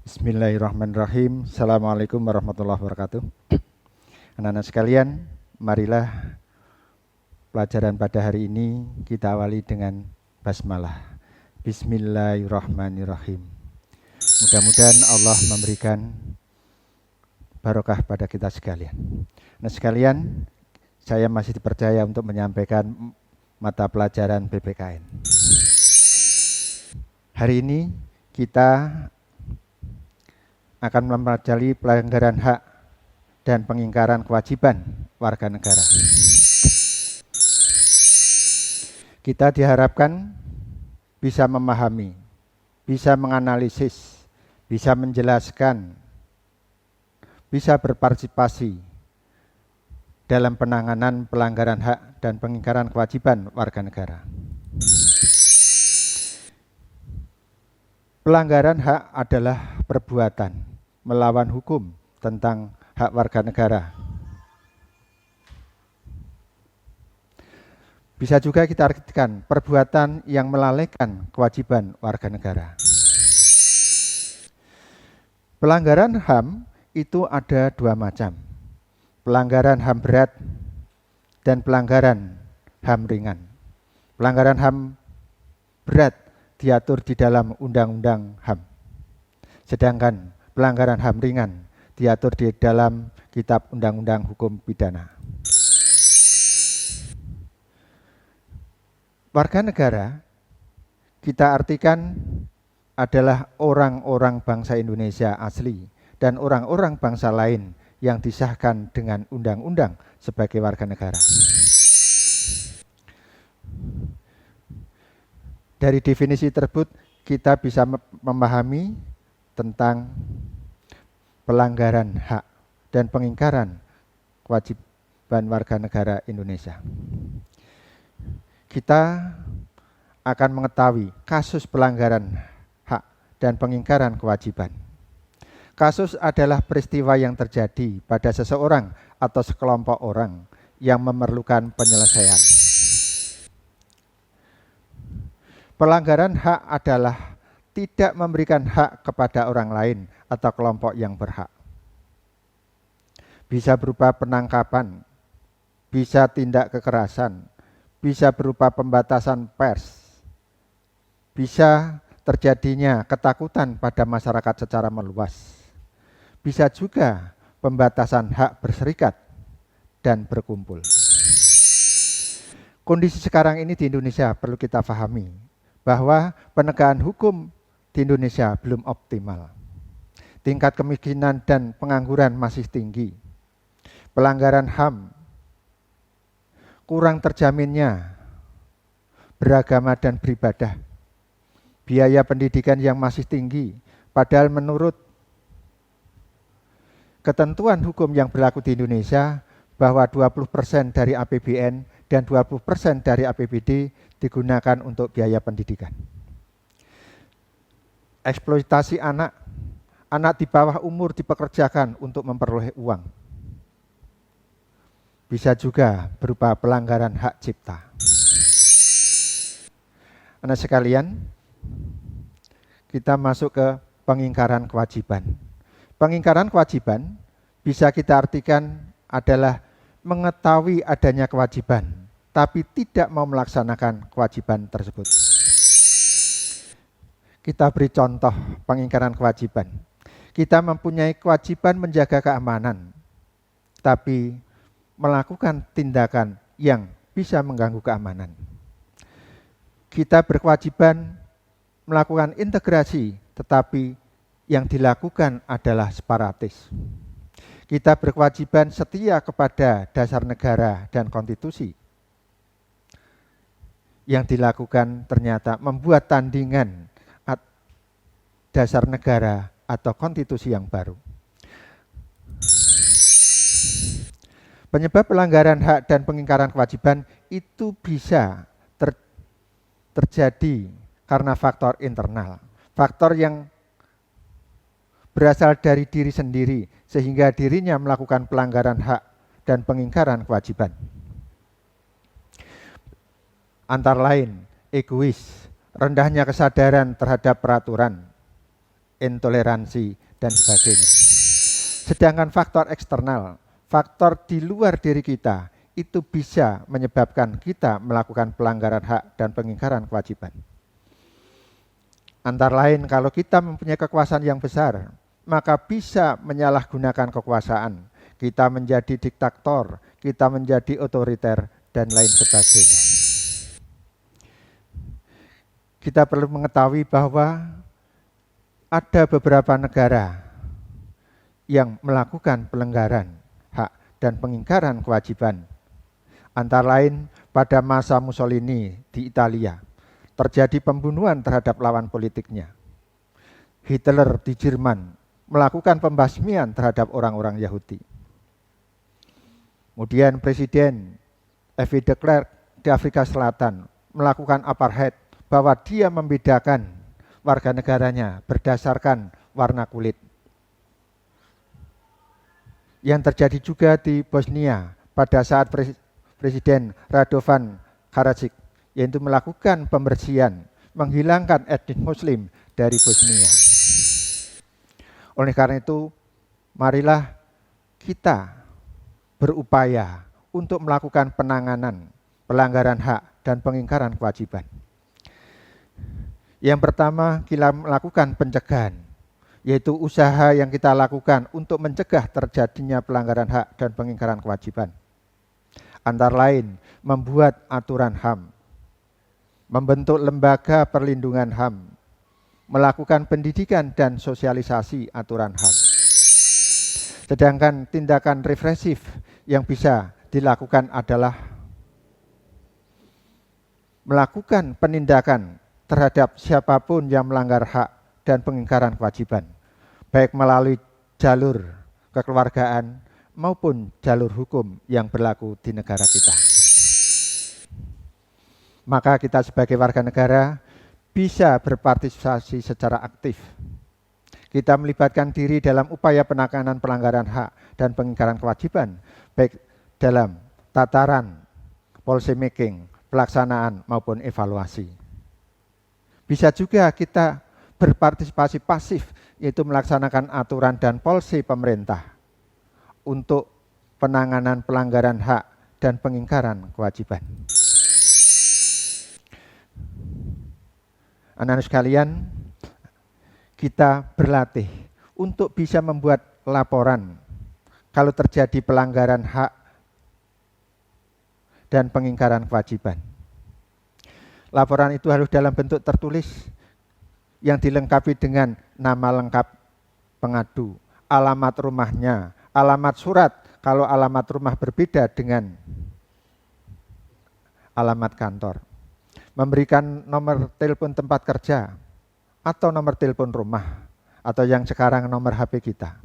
Bismillahirrahmanirrahim. Assalamualaikum warahmatullahi wabarakatuh. Anak-anak sekalian, marilah pelajaran pada hari ini kita awali dengan basmalah. Bismillahirrahmanirrahim. Mudah-mudahan Allah memberikan barokah pada kita sekalian. Nah sekalian, saya masih dipercaya untuk menyampaikan mata pelajaran PPKN. Hari ini kita akan mempelajari pelanggaran hak dan pengingkaran kewajiban warga negara. Kita diharapkan bisa memahami, bisa menganalisis, bisa menjelaskan, bisa berpartisipasi dalam penanganan pelanggaran hak dan pengingkaran kewajiban warga negara. Pelanggaran hak adalah perbuatan melawan hukum tentang hak warga negara. Bisa juga kita artikan perbuatan yang melalaikan kewajiban warga negara. Pelanggaran HAM itu ada dua macam. Pelanggaran HAM berat dan pelanggaran HAM ringan. Pelanggaran HAM berat diatur di dalam Undang-Undang HAM. Sedangkan pelanggaran HAM ringan diatur di dalam Kitab Undang-Undang Hukum Pidana. Warga negara kita artikan adalah orang-orang bangsa Indonesia asli dan orang-orang bangsa lain yang disahkan dengan undang-undang sebagai warga negara. Dari definisi tersebut kita bisa memahami tentang pelanggaran hak dan pengingkaran kewajiban warga negara Indonesia. Kita akan mengetahui kasus pelanggaran hak dan pengingkaran kewajiban. Kasus adalah peristiwa yang terjadi pada seseorang atau sekelompok orang yang memerlukan penyelesaian. Pelanggaran hak adalah tidak memberikan hak kepada orang lain atau kelompok yang berhak. Bisa berupa penangkapan, bisa tindak kekerasan, bisa berupa pembatasan pers, bisa terjadinya ketakutan pada masyarakat secara meluas, bisa juga pembatasan hak berserikat dan berkumpul. Kondisi sekarang ini di Indonesia perlu kita pahami bahwa penegakan hukum di Indonesia belum optimal. Tingkat kemiskinan dan pengangguran masih tinggi. Pelanggaran HAM kurang terjaminnya beragama dan beribadah. Biaya pendidikan yang masih tinggi, padahal menurut ketentuan hukum yang berlaku di Indonesia bahwa 20% dari APBN dan 20% dari APBD digunakan untuk biaya pendidikan. Eksploitasi anak di bawah umur dipekerjakan untuk memperoleh uang. Bisa juga berupa pelanggaran hak cipta. Anak sekalian, kita masuk ke pengingkaran kewajiban. Pengingkaran kewajiban bisa kita artikan adalah mengetahui adanya kewajiban, tapi tidak mau melaksanakan kewajiban tersebut. Kita beri contoh pengingkaran kewajiban. Kita mempunyai kewajiban menjaga keamanan, tapi melakukan tindakan yang bisa mengganggu keamanan. Kita berkewajiban melakukan integrasi, tetapi yang dilakukan adalah separatis. Kita berkewajiban setia kepada dasar negara dan konstitusi. Yang dilakukan ternyata membuat tandingan dasar negara atau konstitusi yang baru. Penyebab pelanggaran hak dan pengingkaran kewajiban itu bisa terjadi karena faktor internal. Faktor yang berasal dari diri sendiri sehingga dirinya melakukan pelanggaran hak dan pengingkaran kewajiban. Antara lain egois, rendahnya kesadaran terhadap peraturan, intoleransi, dan sebagainya. Sedangkan faktor eksternal, faktor di luar diri kita, itu bisa menyebabkan kita melakukan pelanggaran hak dan pengingkaran kewajiban. Antara lain, kalau kita mempunyai kekuasaan yang besar, maka bisa menyalahgunakan kekuasaan. Kita menjadi diktator, kita menjadi otoriter, dan lain sebagainya. Kita perlu mengetahui bahwa ada beberapa negara yang melakukan pelanggaran hak dan pengingkaran kewajiban. Antara lain pada masa Mussolini di Italia, terjadi pembunuhan terhadap lawan politiknya. Hitler di Jerman melakukan pembasmian terhadap orang-orang Yahudi. Kemudian Presiden F.W. de Klerk di Afrika Selatan melakukan apartheid, bahwa dia membedakan warga negaranya berdasarkan warna kulit. Yang terjadi juga di Bosnia pada saat Presiden Radovan Karadzic, yaitu melakukan pembersihan, menghilangkan etnis Muslim dari Bosnia. Oleh karena itu, marilah kita berupaya untuk melakukan penanganan pelanggaran hak dan pengingkaran kewajiban. Yang pertama, kita melakukan pencegahan, yaitu usaha yang kita lakukan untuk mencegah terjadinya pelanggaran hak dan pengingkaran kewajiban. Antara lain, membuat aturan HAM, membentuk lembaga perlindungan HAM, melakukan pendidikan dan sosialisasi aturan HAM. Sedangkan tindakan represif yang bisa dilakukan adalah melakukan penindakan terhadap siapapun yang melanggar hak dan pengingkaran kewajiban, baik melalui jalur kekeluargaan maupun jalur hukum yang berlaku di negara kita. Maka kita sebagai warga negara bisa berpartisipasi secara aktif. Kita melibatkan diri dalam upaya penanganan pelanggaran hak dan pengingkaran kewajiban, baik dalam tataran policy making, pelaksanaan maupun evaluasi. Bisa juga kita berpartisipasi pasif, yaitu melaksanakan aturan dan policy pemerintah untuk penanganan pelanggaran hak dan pengingkaran kewajiban. Anak-anak sekalian, kita berlatih untuk bisa membuat laporan kalau terjadi pelanggaran hak dan pengingkaran kewajiban. Laporan itu harus dalam bentuk tertulis yang dilengkapi dengan nama lengkap pengadu, alamat rumahnya, alamat surat kalau alamat rumah berbeda dengan alamat kantor. Memberikan nomor telepon tempat kerja atau nomor telepon rumah atau yang sekarang nomor HP kita.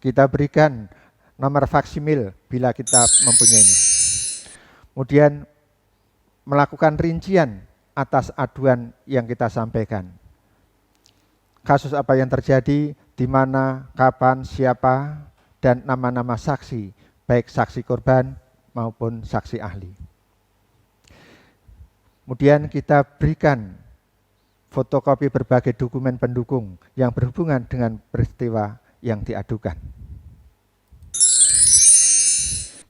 Kita berikan nomor faksimil bila kita mempunyainya. Kemudian melakukan rincian atas aduan yang kita sampaikan. Kasus apa yang terjadi, di mana, kapan, siapa, dan nama-nama saksi, baik saksi korban maupun saksi ahli. Kemudian kita berikan fotokopi berbagai dokumen pendukung yang berhubungan dengan peristiwa yang diadukan.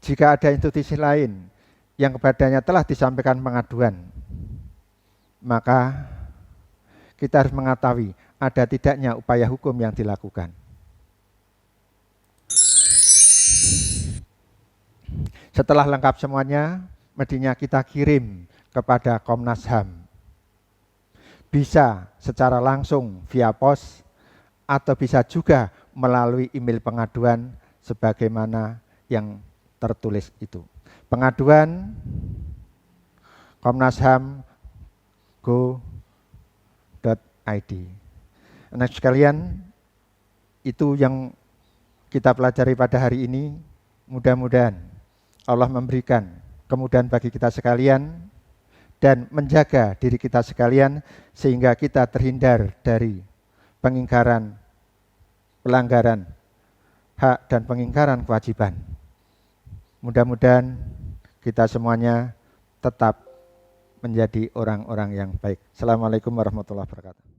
Jika ada institusi lain yang kepadanya telah disampaikan pengaduan, maka kita harus mengetahui ada tidaknya upaya hukum yang dilakukan. Setelah lengkap semuanya, mestinya kita kirim kepada Komnas HAM. Bisa secara langsung via pos atau bisa juga melalui email pengaduan sebagaimana yang tertulis itu. Pengaduan Komnas HAM go.id. Anak sekalian, itu yang kita pelajari pada hari ini. Mudah-mudahan Allah memberikan kemudahan bagi kita sekalian dan menjaga diri kita sekalian sehingga kita terhindar dari pengingkaran, pelanggaran hak dan pengingkaran kewajiban. Mudah-mudahan kita semuanya tetap menjadi orang-orang yang baik. Assalamualaikum warahmatullahi wabarakatuh.